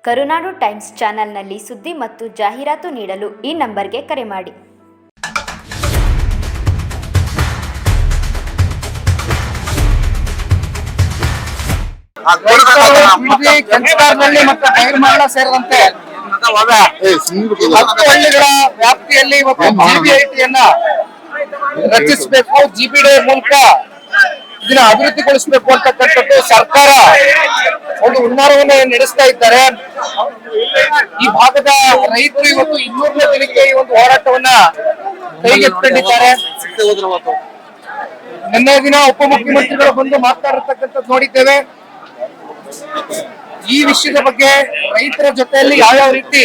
ಕರುನಾಡು times ಚಾನೆಲ್ನಲ್ಲಿ ಸುದ್ದಿ ಮತ್ತು ಜಾಹೀರಾತು ನೀಡಲು ಈ ನಂಬರ್ಗೆ ಕರೆ ಮಾಡಿ. ಸೇರಿದಂತೆ 10 ಹಳ್ಳಿಗಳ ವ್ಯಾಪ್ತಿಯಲ್ಲಿ ಜಿಬಿಐಟಿಯನ್ನ ರಚಿಸಬೇಕು, ಜಿಬಿಡಿ ಮೂಲಕ ಇದನ್ನ ಅಭಿವೃದ್ಧಿಗೊಳಿಸಬೇಕು ಅಂತಕ್ಕಂಥದ್ದು ಸರ್ಕಾರ ಒಂದು ಹುನ್ನಾರವನ್ನು ನಡೆಸ್ತಾ ಇದ್ದಾರೆ. ಈ ಭಾಗದ ರೈತರು ಇವತ್ತು 200ನೇ ದಿನಕ್ಕೆ ಈ ಒಂದು ಹೋರಾಟವನ್ನ ಕೈಗೆತ್ತಿಕೊಂಡಿದ್ದಾರೆ. ನಿನ್ನೆ ದಿನ ಉಪಮುಖ್ಯಮಂತ್ರಿಗಳು ಬಂದು ಮಾತನಾಡಿರ್ತಕ್ಕಂಥದ್ದು ನೋಡಿದ್ದೇವೆ. ಈ ವಿಷಯದ ಬಗ್ಗೆ ರೈತರ ಜೊತೆಯಲ್ಲಿ ಯಾವ್ಯಾವ ರೀತಿ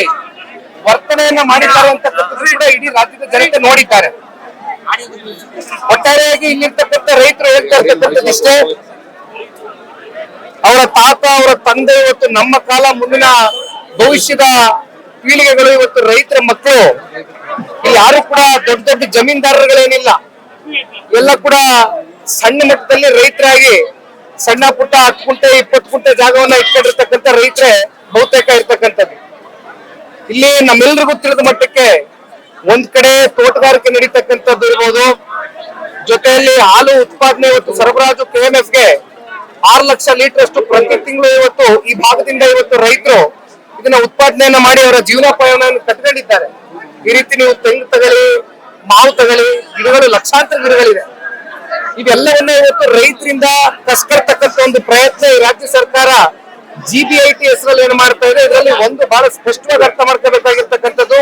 ವರ್ತನೆಯನ್ನ ಮಾಡಿದ್ದಾರೆ ಅಂತಕ್ಕಂಥದ್ದು ಕೂಡ ಇಡೀ ರಾಜ್ಯದ ಜನತೆ ನೋಡಿದ್ದಾರೆ. ಒಟ್ಟಾರೆಯಾಗಿ ಇಲ್ಲಿರ್ತಕ್ಕಂಥ ರೈತರು ಹೇಳ್ತಾ ಇರ್ತಕ್ಕಂಥದ್ದಿಷ್ಟೇ, ಅವರ ತಾತ ಅವರ ತಂದೆ ಇವತ್ತು ನಮ್ಮ ಕಾಲ ಮುಂದಿನ ಭವಿಷ್ಯದ ಪೀಳಿಗೆಗಳು ಇವತ್ತು ರೈತರ ಮಕ್ಕಳು. ಇಲ್ಲಿ ಯಾರು ಕೂಡ ದೊಡ್ಡ ದೊಡ್ಡ ಜಮೀನ್ದಾರರುಗಳೇನಿಲ್ಲ, ಎಲ್ಲ ಕೂಡ ಸಣ್ಣ ಮಟ್ಟದಲ್ಲಿ ರೈತರಾಗಿ ಸಣ್ಣ ಪುಟ್ಟ 10 ಗುಂಟೆ 20 ಗುಂಟೆ ಜಾಗವನ್ನ ಇಟ್ಕೊಂಡಿರ್ತಕ್ಕಂಥ ರೈತರೇ ಬಹುತೇಕ ಇರ್ತಕ್ಕಂಥದ್ದು. ಇಲ್ಲಿ ನಮ್ಮೆಲ್ರಿಗೂ ತಿಳಿದ ಮಟ್ಟಕ್ಕೆ ಒಂದ್ ಕಡೆ ತೋಟಗಾರಿಕೆ ನಡೀತಕ್ಕಂಥದ್ದು ಇರ್ಬೋದು, ಜೊತೆಯಲ್ಲಿ ಹಾಲು ಉತ್ಪಾದನೆ ಇವತ್ತು ಸರಬರಾಜು KMFಗೆ 6 ಲಕ್ಷ ಲೀಟರ್ ಅಷ್ಟು ಪ್ರತಿ ತಿಂಗಳು ಇವತ್ತು ಈ ಭಾಗದಿಂದ ಇವತ್ತು ರೈತರು ಇದನ್ನ ಉತ್ಪಾದನೆಯನ್ನ ಮಾಡಿ ಅವರ ಜೀವನೋಪಾಯವನ್ನು ಕಟ್ಕೊಂಡಿದ್ದಾರೆ. ಈ ರೀತಿ ನೀವು ತೆಂಗು ತಗೊಳ್ಳಿ, ಮಾವು ತಗೊಳ್ಳಿ, ಗಿಡಗಳು ಲಕ್ಷಾಂತರ ಗಿಡಗಳಿದೆ. ಇವೆಲ್ಲವನ್ನ ಇವತ್ತು ರೈತರಿಂದ ಕಸ್ಕೊಳ್ತಕ್ಕಂಥ ಒಂದು ಪ್ರಯತ್ನ ಈ ರಾಜ್ಯ ಸರ್ಕಾರ ಜಿಬಿಐಟಿ ಹೆಸರಲ್ಲಿ ಏನ್ ಮಾಡ್ತಾ ಇದೆ. ಇದರಲ್ಲಿ ಒಂದು ಬಹಳ ಸ್ಪಷ್ಟವಾಗಿ ಅರ್ಥ ಮಾಡ್ಕೋಬೇಕಾಗಿರ್ತಕ್ಕಂಥದ್ದು,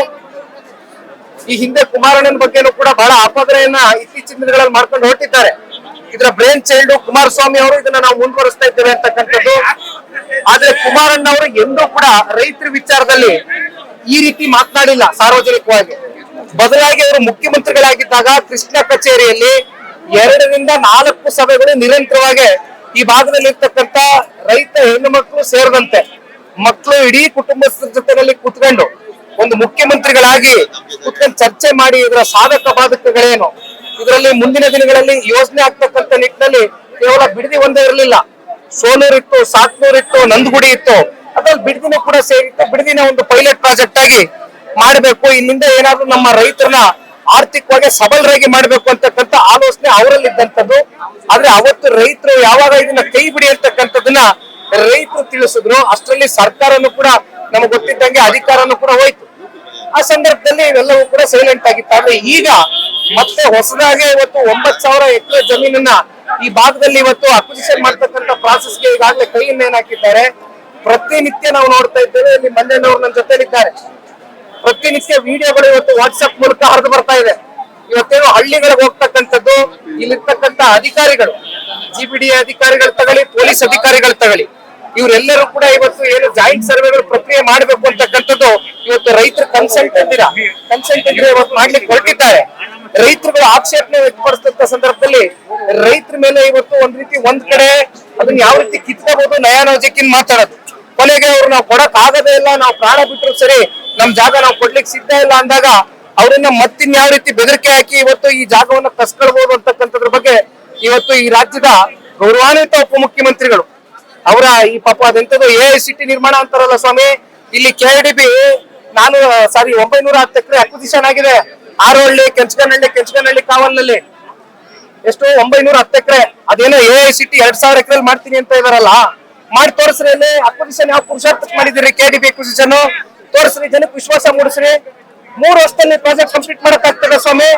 ಈ ಹಿಂದೆ ಕುಮಾರಣ್ಣನ ಬಗ್ಗೆನೂ ಕೂಡ ಬಹಳ ಆಪಾದನೆಯನ್ನ ಇತ್ತೀಚಿನ ದಿನಗಳಲ್ಲಿ ಮಾಡ್ಕೊಂಡು ಹೊರಟಿದ್ದಾರೆ. ಇದರ ಬ್ರೇನ್ ಚೈಲ್ಡ್ ಕುಮಾರಸ್ವಾಮಿ ಅವರು ಇದನ್ನ ನಾವು ಮುಂದುವರಿಸ್ತಾ ಇದ್ದೇವೆ ಅಂತಕ್ಕಂಥದ್ದು. ಆದ್ರೆ ಕುಮಾರಣ್ಣ ಅವರು ಎಂದೂ ಕೂಡ ರೈತರ ವಿಚಾರದಲ್ಲಿ ಈ ರೀತಿ ಮಾತನಾಡಿಲ್ಲ ಸಾರ್ವಜನಿಕವಾಗಿ. ಬದಲಾಗಿ ಅವರು ಮುಖ್ಯಮಂತ್ರಿಗಳಾಗಿದ್ದಾಗ ಕೃಷ್ಣ ಕಚೇರಿಯಲ್ಲಿ 2 ರಿಂದ 4 ಸಭೆಗಳು ನಿರಂತರವಾಗಿ ಈ ಭಾಗದಲ್ಲಿ ಇರ್ತಕ್ಕಂಥ ರೈತ ಹೆಣ್ಣು ಮಕ್ಕಳು ಸೇರಿದಂತೆ ಮಕ್ಕಳು ಇಡೀ ಕುಟುಂಬಸ್ಥರ ಜೊತೆಯಲ್ಲಿ ಕುತ್ಕೊಂಡು ಒಂದು ಮುಖ್ಯಮಂತ್ರಿಗಳಾಗಿ ಕುತ್ಕೊಂಡು ಚರ್ಚೆ ಮಾಡಿ ಇದರ ಸಾಧಕ ಬಾಧಕಗಳೇನು, ಇದರಲ್ಲಿ ಮುಂದಿನ ದಿನಗಳಲ್ಲಿ ಯೋಜನೆ ಆಗ್ತಕ್ಕಂಥ ನಿಟ್ಟಿನಲ್ಲಿ ಕೇವಲ ಬಿಡದಿ ಒಂದೇ ಇರಲಿಲ್ಲ, ಸೋಲೂರ್ ಇತ್ತು, ಸಾತ್ನೂರ್ ಇತ್ತು, ನಂದಗುಡಿ ಇತ್ತು, ಅದ್ರಲ್ಲಿ ಬಿಡದಿನ ಕೂಡ ಸೇರಿತ್ತು. ಬಿಡದಿನ ಒಂದು ಪೈಲಟ್ ಪ್ರಾಜೆಕ್ಟ್ ಆಗಿ ಮಾಡಬೇಕು, ಇಲ್ಲಿಂದ ಏನಾದ್ರೂ ನಮ್ಮ ರೈತರನ್ನ ಆರ್ಥಿಕವಾಗಿ ಸಬಲರಾಗಿ ಮಾಡ್ಬೇಕು ಅಂತಕ್ಕಂಥ ಆಲೋಚನೆ ಅವರಲ್ಲಿ ಇದ್ದಂಥದ್ದು. ಆದ್ರೆ ಅವತ್ತು ರೈತರು ಯಾವಾಗ ಇದನ್ನ ಕೈ ಬಿಡಿ ಅಂತಕ್ಕಂಥದ್ದನ್ನ ರೈತರು ತಿಳಿಸಿದ್ರು, ಅಷ್ಟರಲ್ಲಿ ಸರ್ಕಾರನು ಕೂಡ ನಮಗೆ ಗೊತ್ತಿದ್ದಂಗೆ ಅಧಿಕಾರನು ಕೂಡ ಹೋಯ್ತು. ಆ ಸಂದರ್ಭದಲ್ಲಿ ಇವೆಲ್ಲವೂ ಕೂಡ ಸೈಲೆಂಟ್ ಆಗಿತ್ತು. ಆದ್ರೆ ಈಗ ಮತ್ತೆ ಹೊಸದಾಗಿ ಇವತ್ತು 9,000 ಎಕರೆ ಜಮೀನನ್ನ ಈ ಭಾಗದಲ್ಲಿ ಇವತ್ತು ಅಕ್ವಿಸಿಷನ್ ಮಾಡ್ತಕ್ಕಂಥ ಪ್ರಾಸೆಸ್ಗೆ ಈಗಾಗಲೇ ಕೈಯನ್ನು ಏನ್ ಹಾಕಿದ್ದಾರೆ. ಪ್ರತಿನಿತ್ಯ ನಾವು ನೋಡ್ತಾ ಇದ್ದೇವೆ, ಇಲ್ಲಿ ಮಂಜಣ್ಣವ್ರು ನನ್ನ ಜೊತೆಲಿದ್ದಾರೆ. ಪ್ರತಿನಿತ್ಯ ವಿಡಿಯೋಗಳು ಇವತ್ತು ವಾಟ್ಸ್ಆಪ್ ಮೂಲಕ ಹರಿದು ಬರ್ತಾ ಇದೆ. ಇವತ್ತೇನು ಹಳ್ಳಿಗಳಿಗೆ ಹೋಗ್ತಕ್ಕಂಥದ್ದು, ಇಲ್ಲಿರ್ತಕ್ಕಂಥ ಅಧಿಕಾರಿಗಳು, ಜಿಬಿಡಿ ಅಧಿಕಾರಿಗಳು ತಗೊಳ್ಳಿ, ಪೊಲೀಸ್ ಅಧಿಕಾರಿಗಳು ತಗೊಳ್ಳಿ, ಇವರೆಲ್ಲರೂ ಕೂಡ ಇವತ್ತು ಏನು ಜಾಯಿಂಟ್ ಸರ್ವೆಗಳು ಪ್ರಕ್ರಿಯೆ ಮಾಡಬೇಕು ಅಂತಕ್ಕಂಥದ್ದು ಇವತ್ತು ರೈತರ ಕನ್ಸೆಂಟ್ ಇದ್ರೆ ಇವತ್ತು ಮಾಡ್ಲಿಕ್ಕೆ ಹೊರಟಿದ್ದಾರೆ. ರೈತರುಗಳು ಆಕ್ಷೇಪಣೆ ವ್ಯಕ್ತಪಡಿಸ್ತಕ್ಕ ಸಂದರ್ಭದಲ್ಲಿ ರೈತರ ಮೇಲೆ ಇವತ್ತು ಒಂದ್ ಕಡೆ ಅದನ್ನ ಯಾವ ರೀತಿ ಕಿತ್ಕೋಬಹುದು ನಯಾನೋಜಕ್ಕಿನ್ ಮಾತಾಡೋದು. ಕೊನೆಗೆ ಅವ್ರು ನಾವು ಕೊಡಕ್ ಆಗದೇ ಇಲ್ಲ, ನಾವು ಪ್ರಾಣ ಬಿಟ್ಟರು ಸರಿ, ನಮ್ ಜಾಗ ನಾವು ಕೊಡ್ಲಿಕ್ಕೆ ಸಿದ್ಧ ಇಲ್ಲ ಅಂದಾಗ ಅವ್ರನ್ನ ಮತ್ತಿನ್ಯಾವ ರೀತಿ ಬೆದರಿಕೆ ಹಾಕಿ ಇವತ್ತು ಈ ಜಾಗವನ್ನ ಕಸ್ಕೊಳ್ಬಹುದು ಅಂತಕ್ಕಂಥದ್ರ ಬಗ್ಗೆ ಇವತ್ತು ಈ ರಾಜ್ಯದ ಗೌರವಾನ್ವಿತ ಉಪಮುಖ್ಯಮಂತ್ರಿಗಳು ಅವರ ಈ ಪಾಪ ಅದೆಂತದ್ದು AICT ನಿರ್ಮಾಣ ಅಂತಾರಲ್ಲ ಸ್ವಾಮಿ, ಇಲ್ಲಿ KIDB 910 ಎಕರೆ ಅಕ್ವಿಸಿಷನ್ ಆಗಿದೆ. ಆರೋಹಳ್ಳಿ, ಕೆಂಚಗನಹಳ್ಳಿ ಕಾವಲ್ನಲ್ಲಿ ಎಷ್ಟು 910 ಎಕರೆ. ಅದೇನೋ AICT 2000 ಎಕರೆ ಮಾಡ್ತೀನಿ ಅಂತ ಇದಾರಲ್ಲ, ಮಾಡಿ ತೋರಿಸ್ರಿ. ಅಲ್ಲಿ ಅಕ್ವಿಸಿಷನ್ ಯಾವ ಪುರುಷಾರ್ಥಕ್ಕೆ ಮಾಡಿದಿರಿ? KIDB ಅಕ್ವಿಸಿಷನ್ ತೋರಿಸ್ರಿ, ಜನಕ್ಕೆ ವಿಶ್ವಾಸ ಮೂಡಿಸ್ರಿ. 3 ವರ್ಷದಲ್ಲಿ ಪ್ರಾಜೆಕ್ಟ್ ಕಂಪ್ಲೀಟ್ ಮಾಡಕ್ ಆಗ್ತದೆ ಸ್ವಾಮಿ.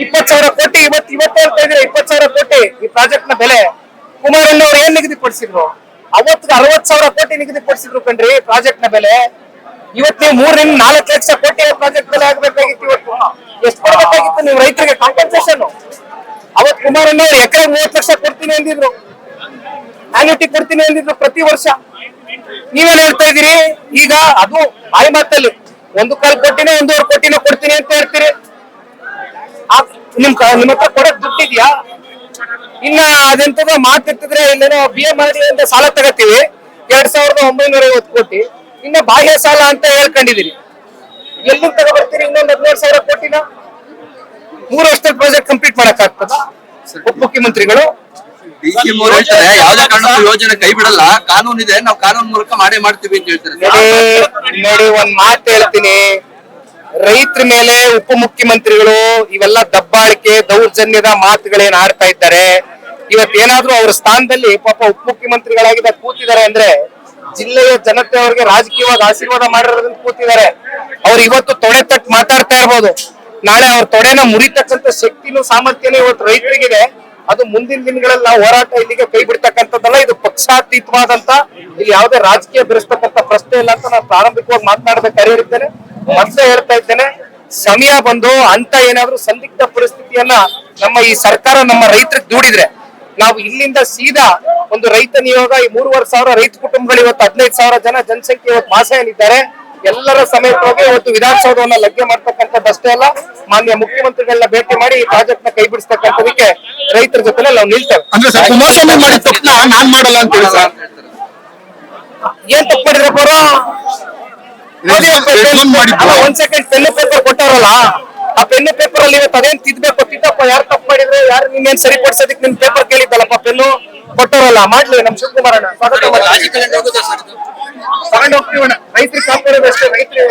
20,000 ಕೋಟಿ ಇವತ್ತು ಹೇಳ್ತಾ ಇದ್ರೆ 20,000 ಕೋಟಿ ಈ ಪ್ರಾಜೆಕ್ಟ್ ನ ಬೆಲೆ. ಕುಮಾರಣ್ಣ ಅವ್ರು ಏನ್ ನಿಗದಿಪಡಿಸಿದ್ರು? ಅವತ್ತಿಗೆ 60,000 ಕೋಟಿ ನಿಗದಿಪಡಿಸಿದ್ರು ಕಣ್ರಿ ಪ್ರಾಜೆಕ್ಟ್ ನ ಬೆಲೆ. ಇವತ್ತು ನೀವು 3 ರಿಂದ 4 ಲಕ್ಷ ಕೋಟಿ ಪ್ರಾಜೆಕ್ಟ್ ಬೆಲೆ ಆಗ್ಬೇಕಾಗಿತ್ತು. ಇವತ್ತು ಎಷ್ಟು ಕೊಡ್ಬೇಕಾಗಿತ್ತು ನೀವು ರೈತರಿಗೆ ಕಾಂಪನ್ಸೇಷನ್? ಅವತ್ತು ಕುಮಾರಣ್ಣ ಅವ್ರು ಎಕರೆ 30 ಲಕ್ಷ ಕೊಡ್ತೀನಿ ಅಂದಿದ್ರು, ಆನ್ಯುಟಿ ಕೊಡ್ತೀನಿ ಅಂದಿದ್ರು ಪ್ರತಿ ವರ್ಷ. ನೀವೇನ್ ಹೇಳ್ತಾ ಇದೀರಿ ಈಗ? ಅದು ಬಾಯಿ ಮಾತಲ್ಲಿ 1.25 ಕೋಟಿನೋ 1.5 ಕೋಟಿನೋ ಕೊಡ್ತೀನಿ ಅಂತ ಹೇಳ್ತೀರಿ. ನಿಮ್ ಹತ್ರ ಕೊಡಕ್ ದುಡ್ಡಿದ್ಯಾ? ಇನ್ನ ಅದೆಂತದ ಮಾತಿರ್ತಿದ್ರೆ ಇಲ್ಲೇನೋ BA ಮಾಡಿ ಅಂತ ಸಾಲ ತಗತೀವಿ 2,950 ಕೋಟಿ, ಇನ್ನ ಬಾಹ್ಯ ಸಾಲ ಅಂತ ಹೇಳ್ಕೊಂಡಿದೀರಿ. ಎಲ್ಲಿಂದ ತಗೊಬರ್ತೀರಿ ಇನ್ನೊಂದು 15,000 ಕೋಟಿನ? 3 ವರ್ಷದಲ್ಲಿ ಪ್ರಾಜೆಕ್ಟ್ ಕಂಪ್ಲೀಟ್ ಮಾಡಕ್ ಆಗ್ತದ ಉಪಮುಖ್ಯಮಂತ್ರಿಗಳು? ಡಿ.ಸಿ.ಎಂ ಅವ್ರು ಹೇಳ್ತಾರೆ ಯಾವ್ದೇ ಕಾರಣಕ್ಕೂ ಯೋಜನೆ ಕೈ ಬಿಡಲ್ಲ, ಕಾನೂನು ಇದೆ, ನಾವು ಕಾನೂನು ಮೂಲಕ ಮಾಡೇ ಮಾಡ್ತೀವಿ ಅಂತ ಹೇಳ್ತಾರೆ. ನೋಡಿ ಒಂದ್ ಮಾತು ಹೇಳ್ತೀನಿ, ರೈತರ ಮೇಲೆ ಉಪಮುಖ್ಯಮಂತ್ರಿಗಳು ಇವೆಲ್ಲ ದಬ್ಬಾಳಿಕೆ ದೌರ್ಜನ್ಯದ ಮಾತುಗಳೇನ್ ಆಡ್ತಾ ಇದ್ದಾರೆ. ಇವತ್ತೇನಾದ್ರೂ ಅವ್ರ ಸ್ಥಾನದಲ್ಲಿ ಪಾಪ ಉಪಮುಖ್ಯಮಂತ್ರಿಗಳಾಗಿದ್ದ ಕೂತಿದ್ದಾರೆ ಅಂದ್ರೆ ಜಿಲ್ಲೆಯ ಜನತೆ ಅವ್ರಿಗೆ ರಾಜಕೀಯವಾಗಿ ಆಶೀರ್ವಾದ ಮಾಡಿರೋದ್ರಿಂದ ಕೂತಿದ್ದಾರೆ. ಅವ್ರು ಇವತ್ತು ತೊಡೆ ತಟ್ಟು ಮಾತಾಡ್ತಾ ಇರ್ಬೋದು, ನಾಳೆ ಅವ್ರ ತೊಡೆನ ಮುರಿತಕ್ಕಂತ ಶಕ್ತಿನೂ ಸಾಮರ್ಥ್ಯನೂ ಇವತ್ತು ರೈತರಿಗಿದೆ. ಅದು ಮುಂದಿನ ದಿನಗಳಲ್ಲಿ ನಾವು ಹೋರಾಟ ಇಲ್ಲಿಗೆ ಕೈ ಬಿಡ್ತಕ್ಕಂಥದ್ದಲ್ಲ. ಇದು ಪಕ್ಷಾತೀತವಾದಂತ ಇಲ್ಲಿ ಯಾವುದೇ ರಾಜಕೀಯ ಬೆರೆಸ್ತಕ್ಕಂಥ ಪ್ರಶ್ನೆ ಇಲ್ಲ ಅಂತ ನಾನು ಪ್ರಾರಂಭಿಕವಾಗಿ ಮಾತನಾಡಬೇಕಾದ್ರೆ ಹೇಳಿದ್ದೇನೆ. ಮತ್ತೆ ಹೇಳ್ತಾ ಇದ್ದೇನೆ, ಸಮಯ ಬಂದು ಅಂತ ಏನಾದ್ರೂ ಸಂದಿಗ್ಧ ಪರಿಸ್ಥಿತಿಯನ್ನ ನಮ್ಮ ಈ ಸರ್ಕಾರ ನಮ್ಮ ರೈತರಿಗೆ ದೂಡಿದ್ರೆ ನಾವು ಇಲ್ಲಿಂದ ಸೀದಾ ಒಂದು ರೈತ ನಿಯೋಗ, ಈ 3,500 ರೈತ ಕುಟುಂಬಗಳು ಇವತ್ತು 15,000 ಜನ ಜನಸಂಖ್ಯೆ ಇವತ್ತು ಮಾಸೇನಿದ್ದಾರೆ, ಎಲ್ಲರ ಸಮೇತವಾಗಿ ಇವತ್ತು ವಿಧಾನಸೌಧವನ್ನ ಲಗ್ಗೆ ಮಾಡ್ತಕ್ಕಂಥದ್ದಷ್ಟೇ ಅಲ್ಲ, ಮಾನ್ಯ ಮುಖ್ಯಮಂತ್ರಿಗಳನ್ನ ಭೇಟಿ ಮಾಡಿ ಈ ಪ್ರಾಜೆಕ್ಟ್ ನ ಕೈ ಬಿಡಿಸ್ತಕ್ಕಂಥದಕ್ಕೆ ರೈತರ ಜೊತೆ ನಾವು ನಿಲ್ತೇವೆ. ಅಂದ್ರೆ ಸರ್ ಕುಮಾರಸ್ವಾಮಿ ಮಾಡಿದ ತಪ್ಪನ್ನ ನಾನ್ ಮಾಡಲ್ಲ ಅಂತ ಹೇಳಿ ಸರ್. ಏನ್ ತಪ್ಪು ಮಾಡಿದ್ರಪ್ಪ ಅವರು? ಒಂದ್ ಸೆಕೆಂಡ್ ಪೆನ್ ಪೇಪರ್ ಕೊಟ್ಟಾರಲ್ಲ, ಆ ಪೆನ್ ಪೇಪರ್ ಅಲ್ಲಿ ಇವತ್ತು ಅದೇನ್ ತಿದ್ದಬೇಕು, ತಿದ್ದಪ್ಪ ಯಾರು ತಪ್ಪು ಮಾಡಿದ್ರೆ ಯಾರು ನಿನ್ನೇನ್ ಸರಿಪಡಿಸೋದಕ್ಕೆ ನಿನ್ ಪೇಪರ್ ಕೇಳಿದ್ದಲ್ಲಪ್ಪ, ಪೆನ್ನು ಕೊಟ್ಟಾರಲ್ಲ, ಮಾಡ್ಲಿ. ನಮ್ ಶಿವಕುಮಾರಣ್ಣ ಸ್ವಾಗತ ಮಾಡಿ ತಗೊಂಡು ಹೋಗ್ತೀವಣ್ಣ. ರೈತರಿಗೆ ಕಾಪಾಡೋದಷ್ಟೇ, ರೈತರಿಗೆ